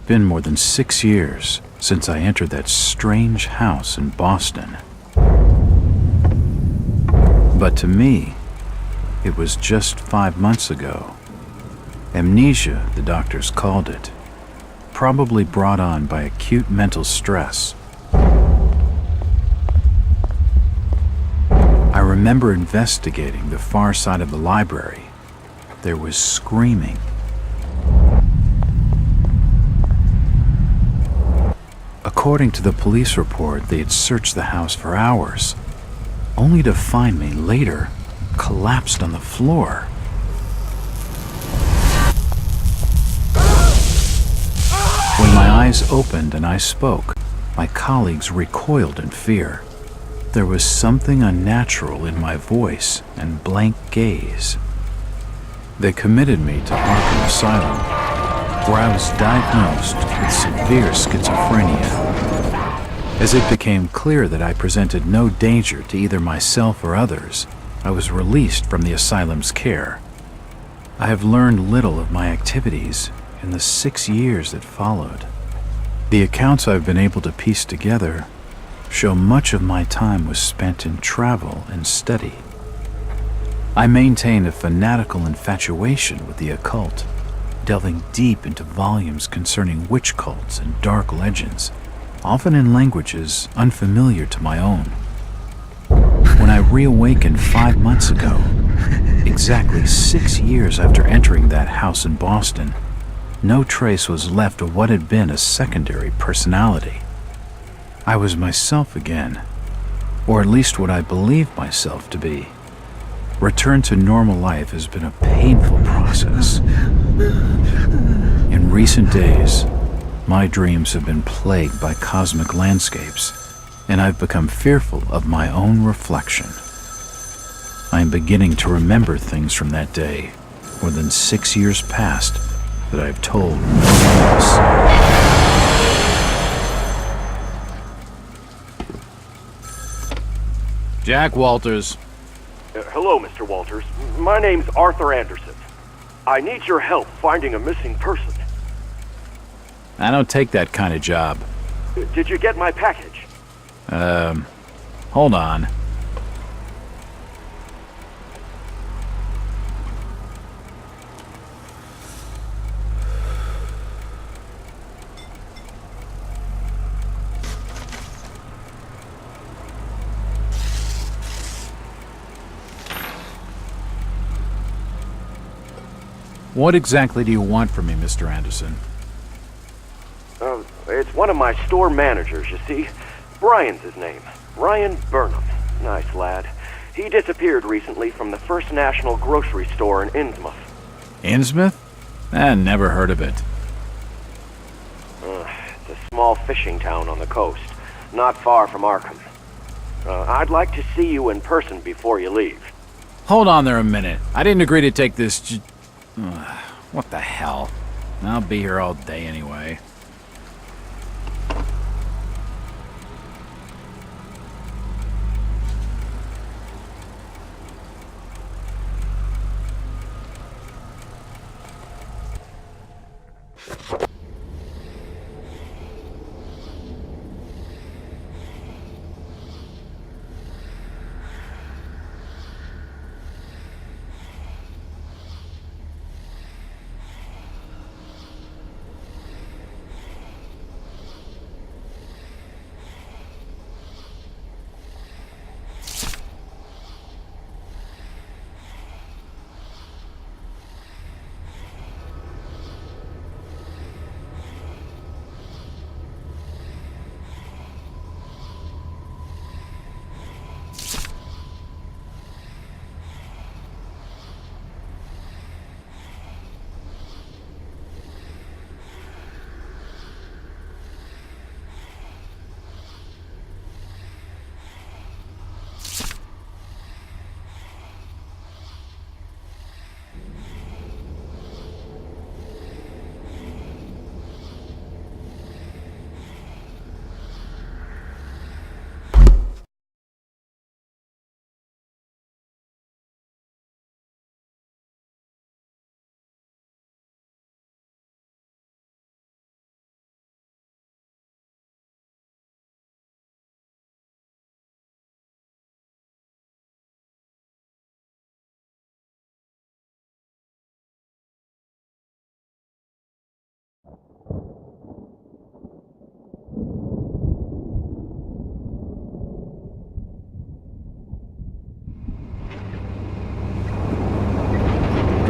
been more than 6 years since I entered that strange house in Boston. But to me, it was just 5 months ago. Amnesia, the doctors called it, probably brought on by acute mental stress. I remember investigating the far side of the library. There was screaming. According to the police report, they had searched the house for hours, only to find me later collapsed on the floor. When my eyes opened and I spoke, my colleagues recoiled in fear. There was something unnatural in my voice and blank gaze. They committed me to Arkham Asylum, where I was diagnosed with severe schizophrenia. As it became clear that I presented no danger to either myself or others, I was released from the asylum's care. I have learned little of my activities in the 6 years that followed. The accounts I've been able to piece together show much of my time was spent in travel and study. I maintained a fanatical infatuation with the occult, delving deep into volumes concerning witch cults and dark legends, often in languages unfamiliar to my own. When I reawakened 5 months ago, exactly 6 years after entering that house in Boston, no trace was left of what had been a secondary personality. I was myself again, or at least what I believed myself to be. Return to normal life has been a painful process. In recent days, my dreams have been plagued by cosmic landscapes, and I've become fearful of my own reflection. I am beginning to remember things from that day, more than 6 years past, that I've told no one else. Jack Walters. Hello, Mr. Walters. My name's Arthur Anderson. I need your help finding a missing person. I don't take that kind of job. Did you get my package? Hold on. What exactly do you want from me, Mr. Anderson? It's one of my store managers, you see. Brian's his name. Brian Burnham. Nice lad. He disappeared recently from the First National grocery store in Innsmouth. Innsmouth? Never heard of it. It's a small fishing town on the coast, not far from Arkham. I'd like to see you in person before you leave. Hold on there a minute. I didn't agree to take this what the hell? I'll be here all day anyway.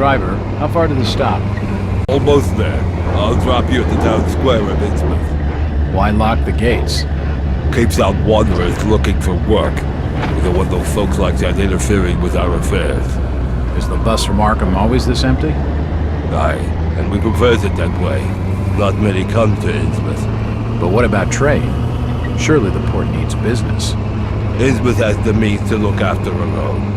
Driver, how far to the stop? Almost there. I'll drop you at the town square of Innsmouth. Why lock the gates? Keeps out wanderers looking for work. We don't want those folks like that interfering with our affairs. Is the bus from Arkham always this empty? Aye, and we prefers it that way. Not many come to Innsmouth. But what about trade? Surely the port needs business. Innsmouth has the means to look after her own.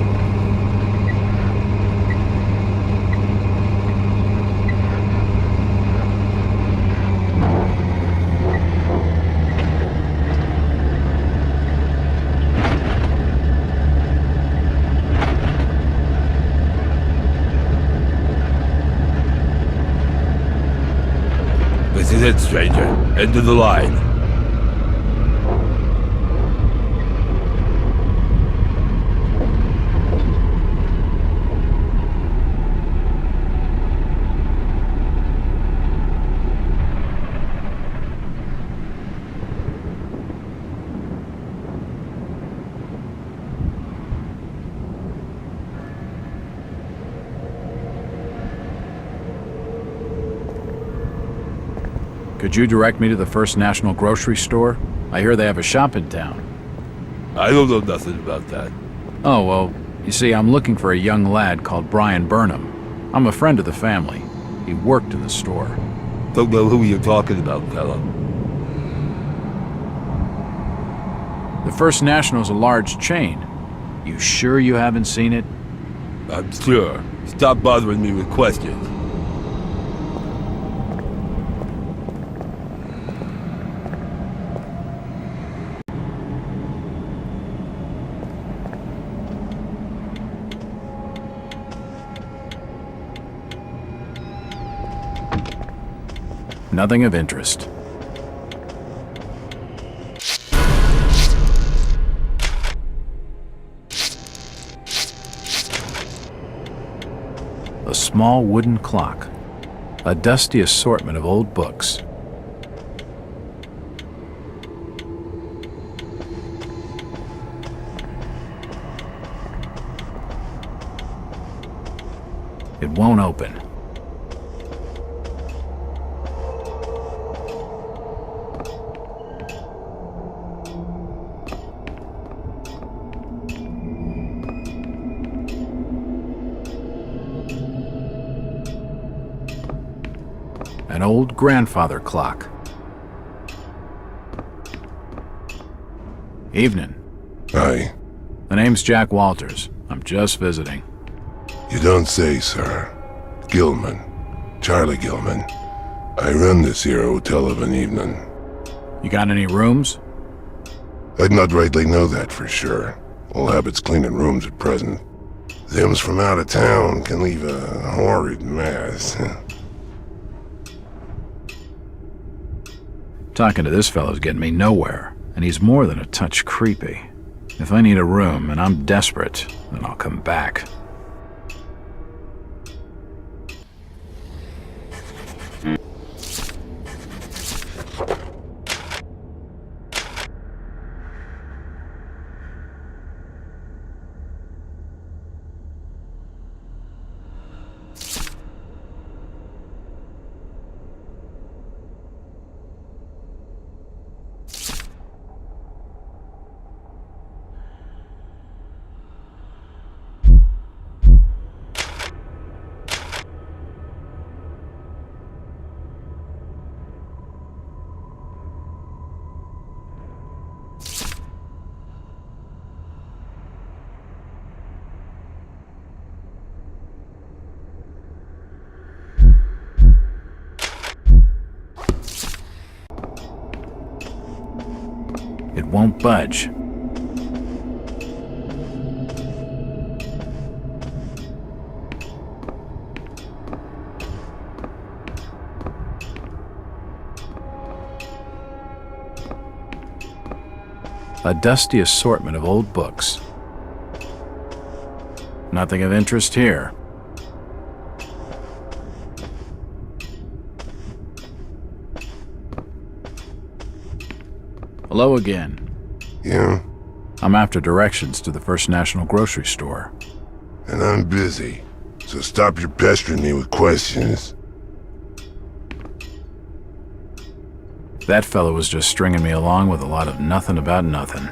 This is it, stranger. End of the line. Could you direct me to the First National Grocery Store? I hear they have a shop in town. I don't know nothing about that. Oh, well, you see, I'm looking for a young lad called Brian Burnham. I'm a friend of the family. He worked in the store. Don't know who you're talking about, fella. The First National's a large chain. You sure you haven't seen it? I'm sure. Stop bothering me with questions. Nothing of interest. A small wooden clock. A dusty assortment of old books. It won't open. An old grandfather clock. Evening. Aye. The name's Jack Walters. I'm just visiting. You don't say, sir. Gilman. Charlie Gilman. I run this here hotel of an evening. You got any rooms? I'd not rightly know that for sure. All habits cleaning rooms at present. Them's from out of town can leave a horrid mess. Talking to this fellow's getting me nowhere, and he's more than a touch creepy. If I need a room and I'm desperate, then I'll come back. It won't budge. A dusty assortment of old books. Nothing of interest here. Hello again. Yeah? I'm after directions to the First National Grocery Store. And I'm busy. So stop your pestering me with questions. That fellow was just stringing me along with a lot of nothing about nothing.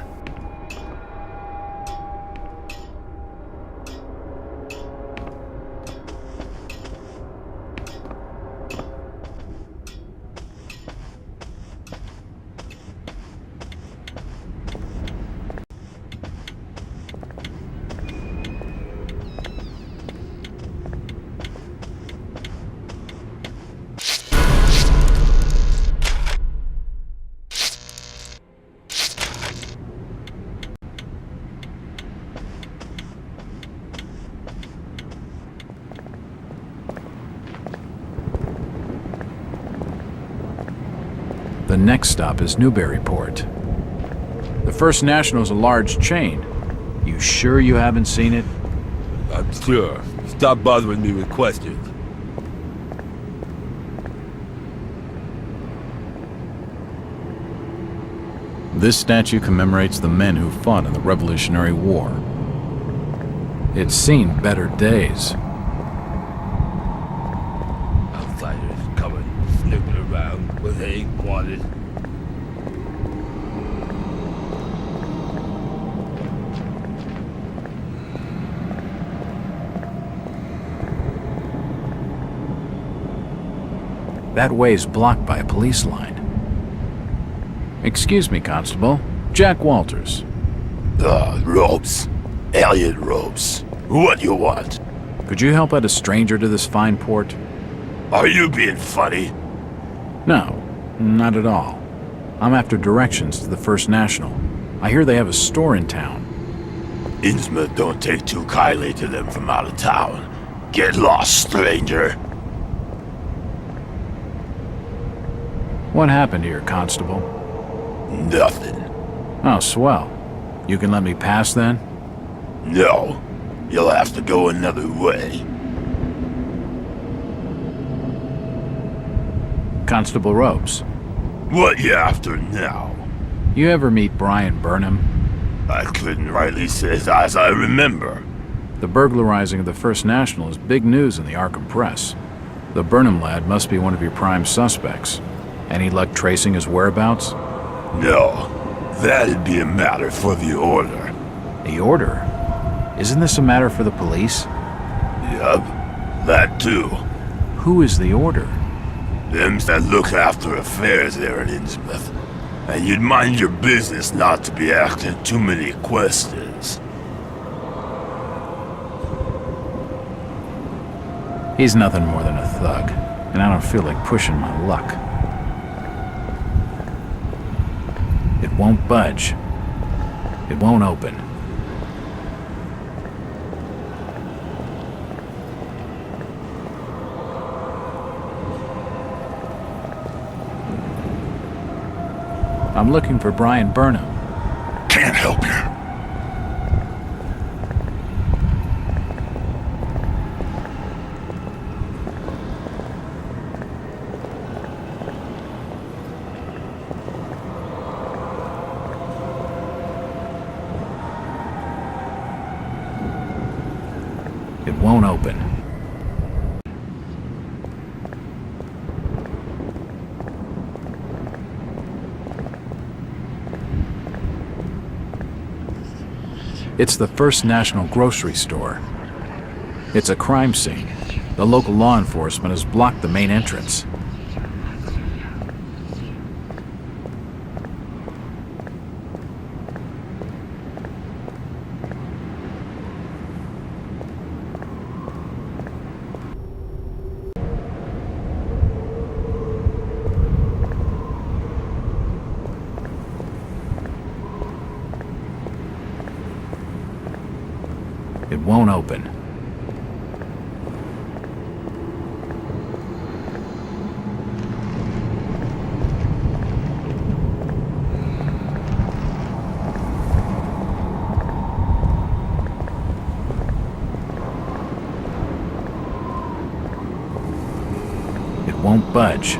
The next stop is Newburyport. The First National is a large chain. You sure you haven't seen it? I'm sure. Stop bothering me with questions. This statue commemorates the men who fought in the Revolutionary War. It's seen better days. Outsiders coming, snooping around where they ain't wanted. That way's blocked by a police line. Excuse me, Constable. Jack Walters. Robes. Alien robes. What you want? Could you help out a stranger to this fine port? Are you being funny? No, not at all. I'm after directions to the First National. I hear they have a store in town. Innsmouth don't take too kindly to them from out of town. Get lost, stranger. What happened here, Constable? Nothing. Oh, swell. You can let me pass then? No. You'll have to go another way. Constable Ropes. What you after now? You ever meet Brian Burnham? I couldn't rightly say it as I remember. The burglarizing of the First National is big news in the Arkham press. The Burnham lad must be one of your prime suspects. Any luck tracing his whereabouts? No. That'd be a matter for the Order. The Order? Isn't this a matter for the police? Yup. That too. Who is the Order? Them's that look after affairs there in Innsmouth. And you'd mind your business not to be asking too many questions. He's nothing more than a thug, and I don't feel like pushing my luck. It won't budge. It won't open. I'm looking for Brian Burnham. Can't help you. It won't open. It's the First National grocery store. It's a crime scene. The local law enforcement has blocked the main entrance. It won't open. It won't budge.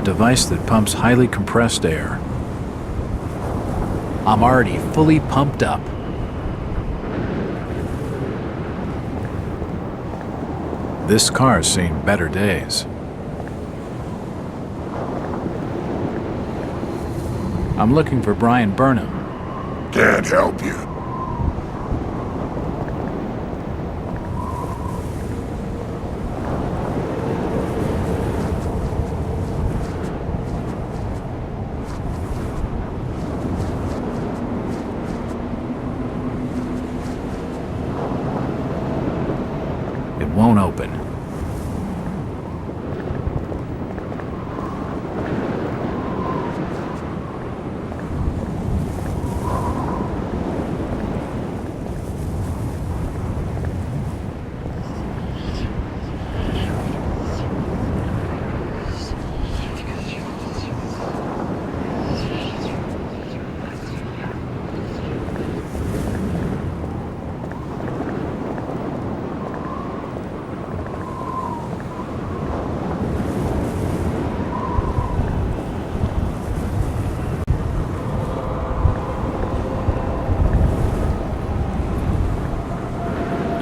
device that pumps highly compressed air. I'm already fully pumped up. This car's seen better days. I'm looking for Brian Burnham. Can't help you. It won't open.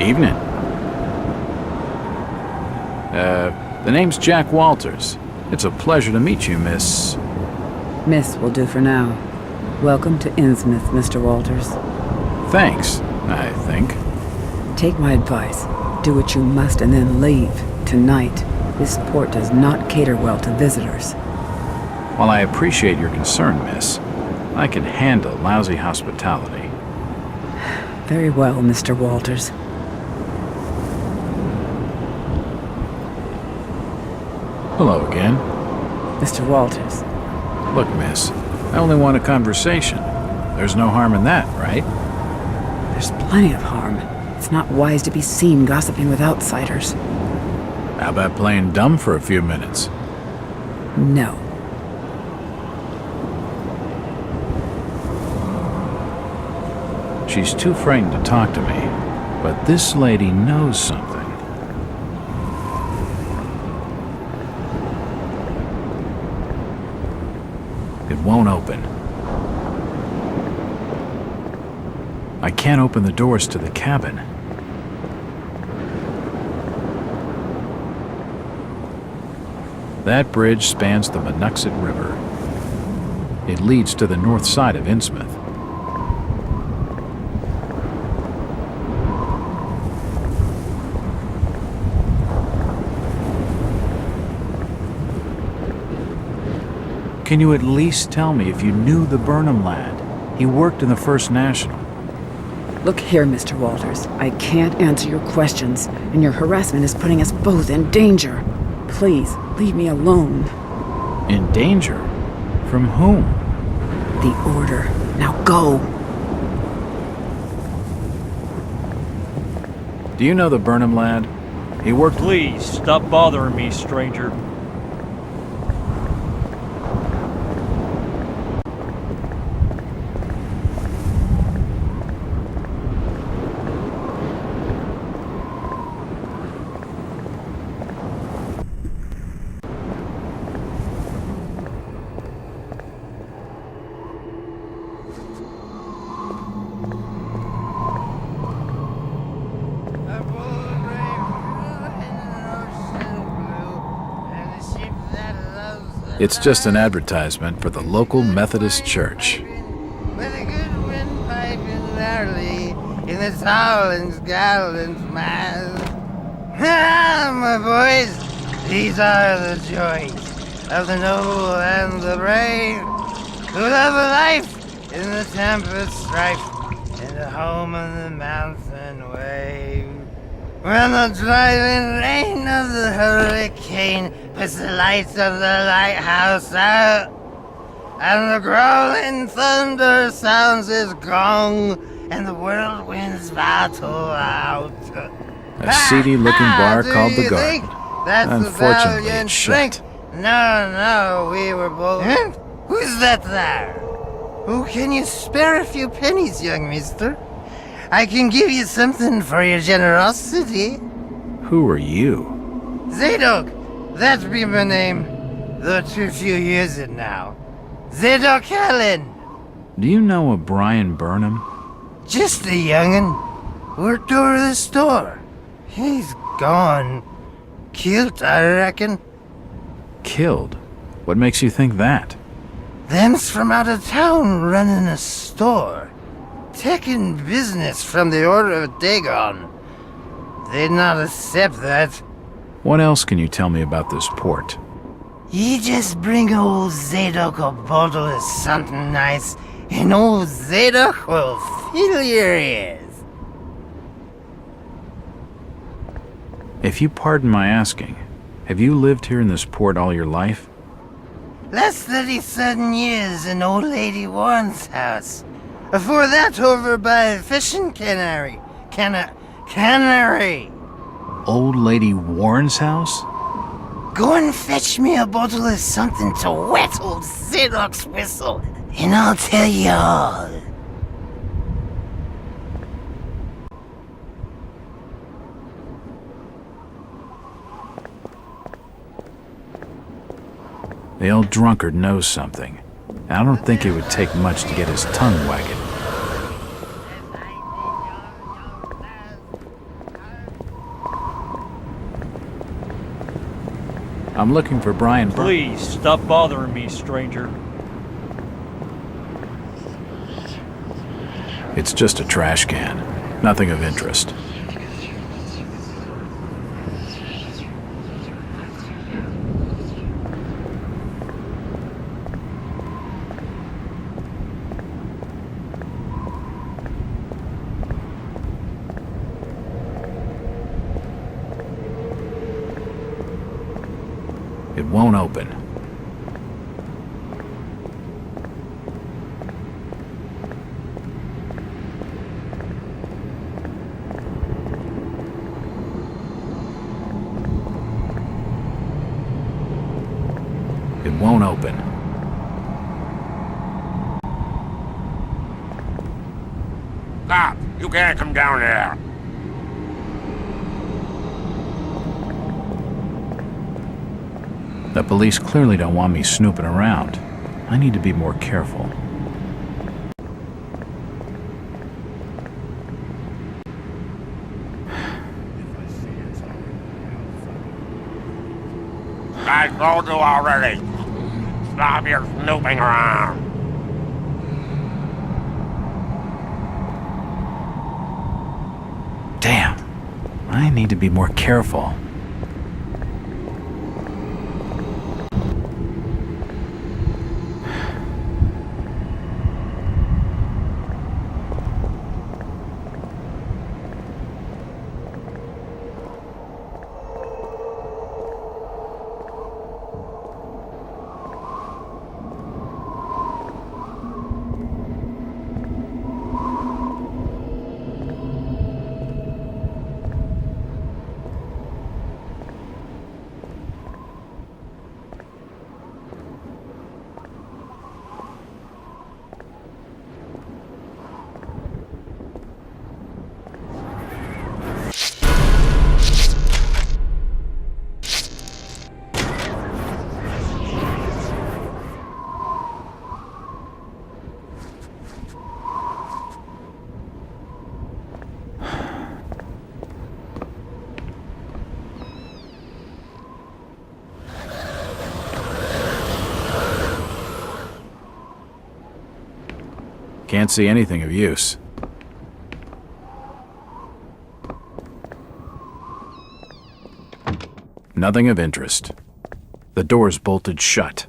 Evening. The name's Jack Walters. It's a pleasure to meet you, Miss... Miss will do for now. Welcome to Innsmouth, Mr. Walters. Thanks, I think. Take my advice. Do what you must and then leave. Tonight. This port does not cater well to visitors. While I appreciate your concern, Miss, I can handle lousy hospitality. Very well, Mr. Walters. Hello again. Mr. Walters. Look, miss, I only want a conversation. There's no harm in that, right? There's plenty of harm. It's not wise to be seen gossiping with outsiders. How about playing dumb for a few minutes? No. She's too frightened to talk to me, but this lady knows something. It won't open. I can't open the doors to the cabin. That bridge spans the Monuxet River. It leads to the north side of Innsmouth. Can you at least tell me if you knew the Burnham lad? He worked in the First National. Look here, Mr. Walters. I can't answer your questions, and your harassment is putting us both in danger. Please, leave me alone. In danger? From whom? The order. Now go. Do you know the Burnham lad? He worked... Please, stop bothering me, stranger. It's just an advertisement for the local Methodist church. With a good windpipe in early, in the tall and gallant mass. Ah, my boys, these are the joys of the noble and the brave, who love a life in the tempest strife, and a home on the mountain wave. When the driving rain of the hurricane puts the lights of the lighthouse out, and the growling thunder sounds its gong, and the whirlwinds battle out. A seedy-looking bar do called the you Garden. think that's the Unfortunately, valiant it's shut. drink? No, we were both... Huh? Who's that there? Who can you spare a few pennies, young mister? I can give you something for your generosity. Who are you? Zadok, that be my name. though too few use it now. Zadok Allen! Do you know a Brian Burnham? Just a young'un. Worked over the store. He's gone. Killed, I reckon. Killed? What makes you think that? Them's from out of town running a store. Taking business from the Order of Dagon. They'd not accept that. What else can you tell me about this port? You just bring old Zadok a bottle of something nice, and old Zadok will fill your ears. If you pardon my asking, have you lived here in this port all your life? Last 37 years in old lady Warren's house. Before that, over by fishing cannery. Cannery. Old Lady Warren's house? Go and fetch me a bottle of something to wet old Zadok's whistle, and I'll tell you all. The old drunkard knows something. I don't think it would take much to get his tongue wagging. I'm looking for Brian Please, stop bothering me, stranger. It's just a trash can. Nothing of interest. It won't open. It won't open. Stop! You can't come down there! The police clearly don't want me snooping around. I need to be more careful. I told you already. Stop your snooping around. Damn. I need to be more careful. Can't see anything of use. Nothing of interest. The door's bolted shut.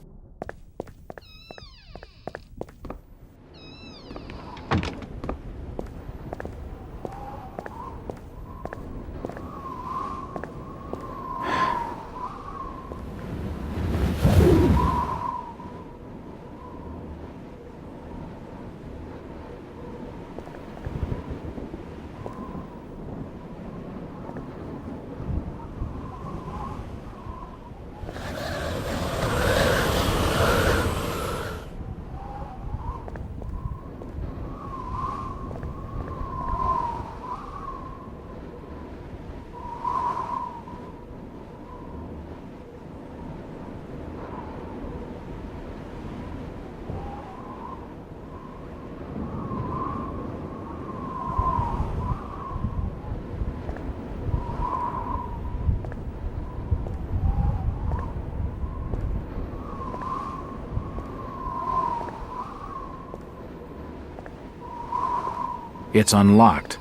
It's unlocked.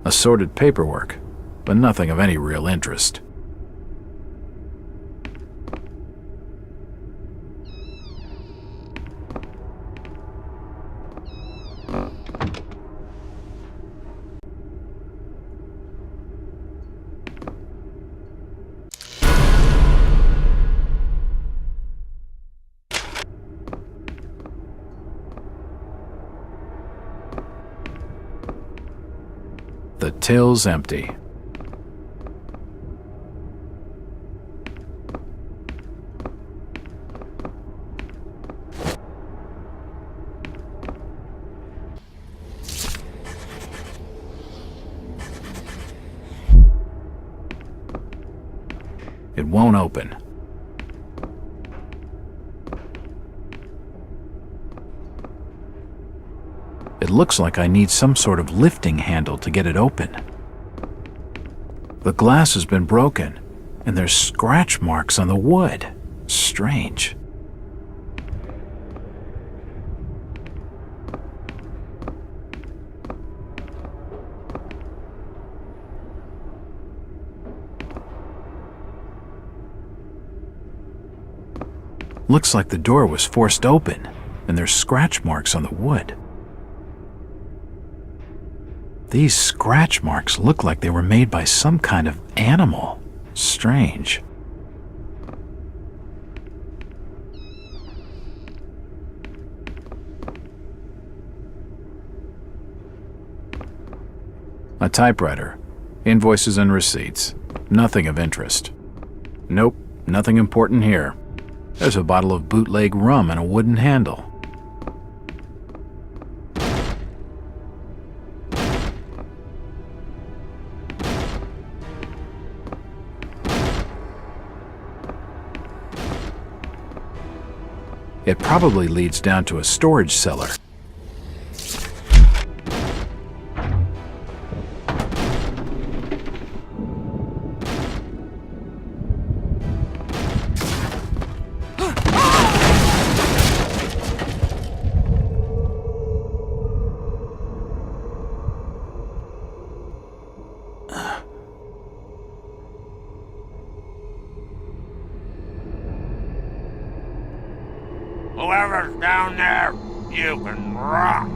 Assorted paperwork, but nothing of any real interest. The till's empty. It won't open. It looks like I need some sort of lifting handle to get it open. The glass has been broken, and there's scratch marks on the wood. Strange. Looks like the door was forced open, and there's scratch marks on the wood. These scratch marks look like they were made by some kind of animal. Strange. A typewriter, invoices and receipts. Nothing of interest. Nope, nothing important here. There's a bottle of bootleg rum and a wooden handle. It probably leads down to a storage cellar. Whoever's down there, you can rock.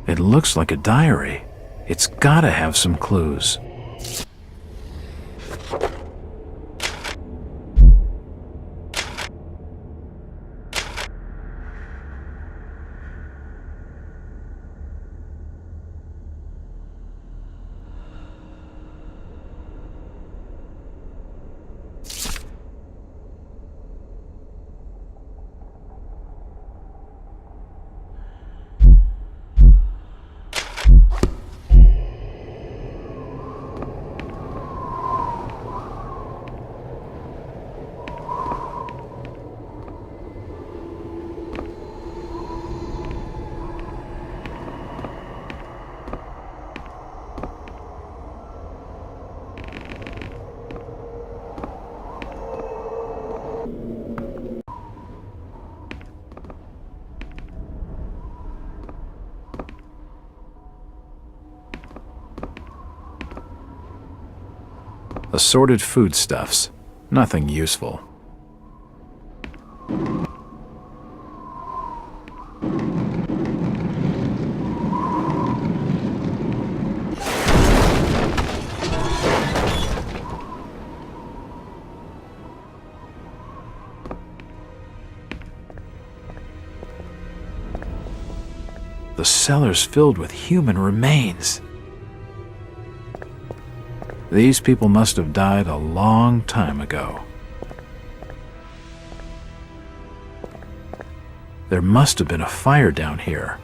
It looks like a diary. It's gotta have some clues. Assorted foodstuffs. Nothing useful. The cellar's filled with human remains. These people must have died a long time ago. There must have been a fire down here.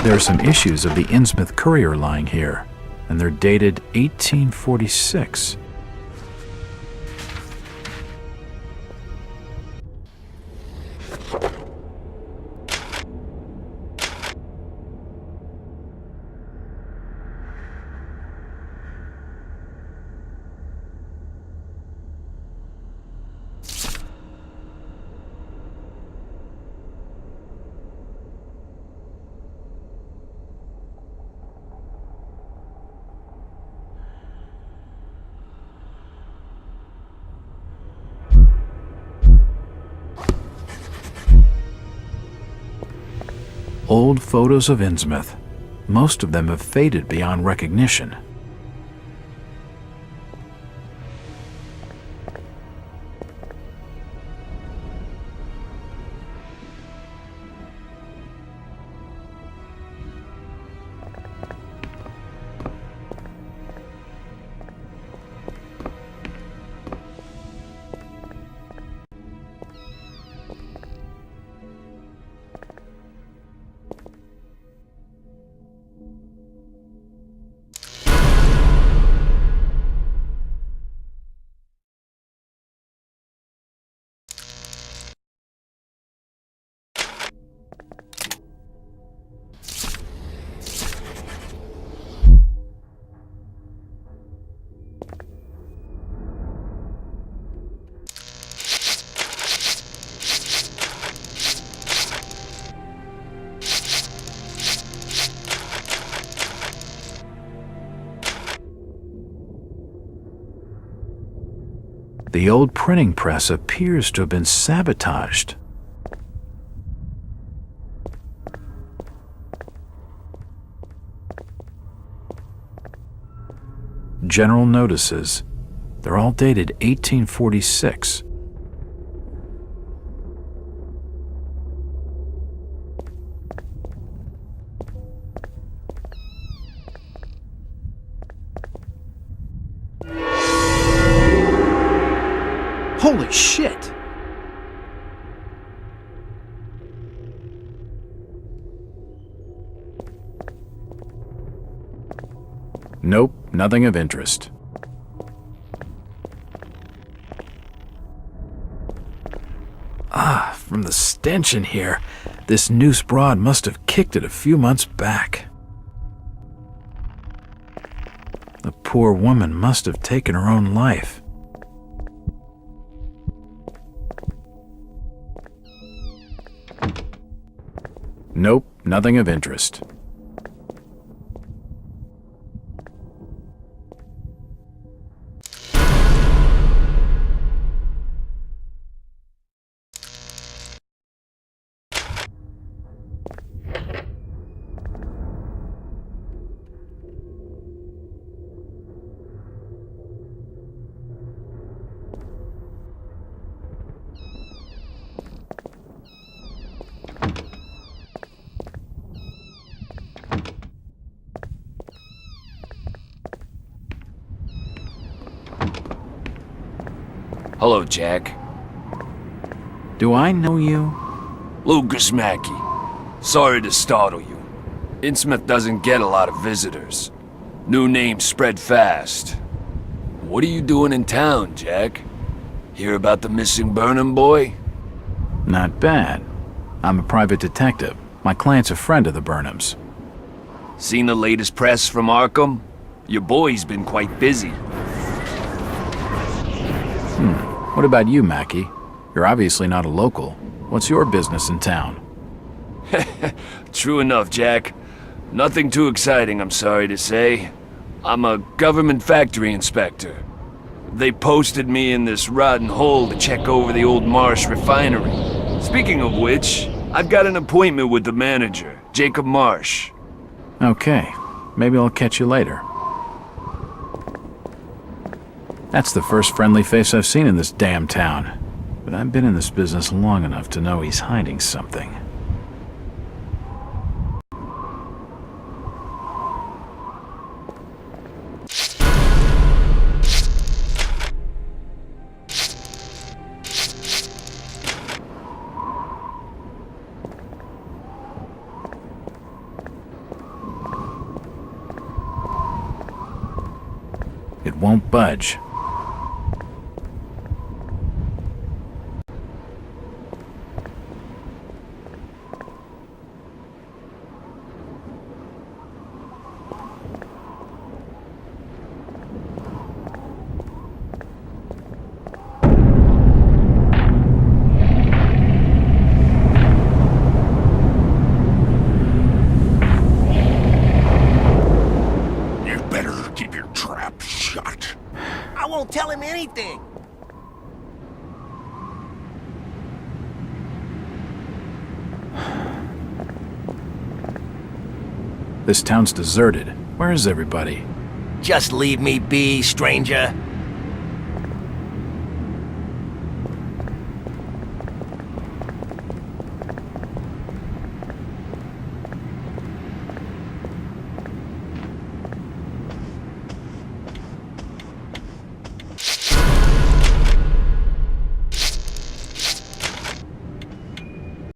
There are some issues of the Innsmouth Courier lying here, and they're dated 1846. Old photos of Innsmouth. Most of them have faded beyond recognition. The old printing press appears to have been sabotaged. General notices. They're all dated 1846. Holy shit! Nope, nothing of interest. From the stench in here, this noose broad must have kicked it a few months back. The poor woman must have taken her own life. Nope, nothing of interest. Hello, Jack. Do I know you? Lucas Mackey. Sorry to startle you. Innsmouth doesn't get a lot of visitors. New names spread fast. What are you doing in town, Jack? Hear about the missing Burnham boy? Not bad. I'm a private detective. My client's a friend of the Burnhams. Seen the latest press from Arkham? Your boy's been quite busy. What about you, Mackie? You're obviously not a local. What's your business in town? True enough, Jack. Nothing too exciting, I'm sorry to say. I'm a government factory inspector. They posted me in this rotten hole to check over the old Marsh refinery. Speaking of which, I've got an appointment with the manager, Jacob Marsh. Okay, maybe I'll catch you later. That's the first friendly face I've seen in this damn town. But I've been in this business long enough to know he's hiding something. It won't budge. You better keep your trap shut. I won't tell him anything. This town's deserted. Where is everybody? Just leave me be, stranger.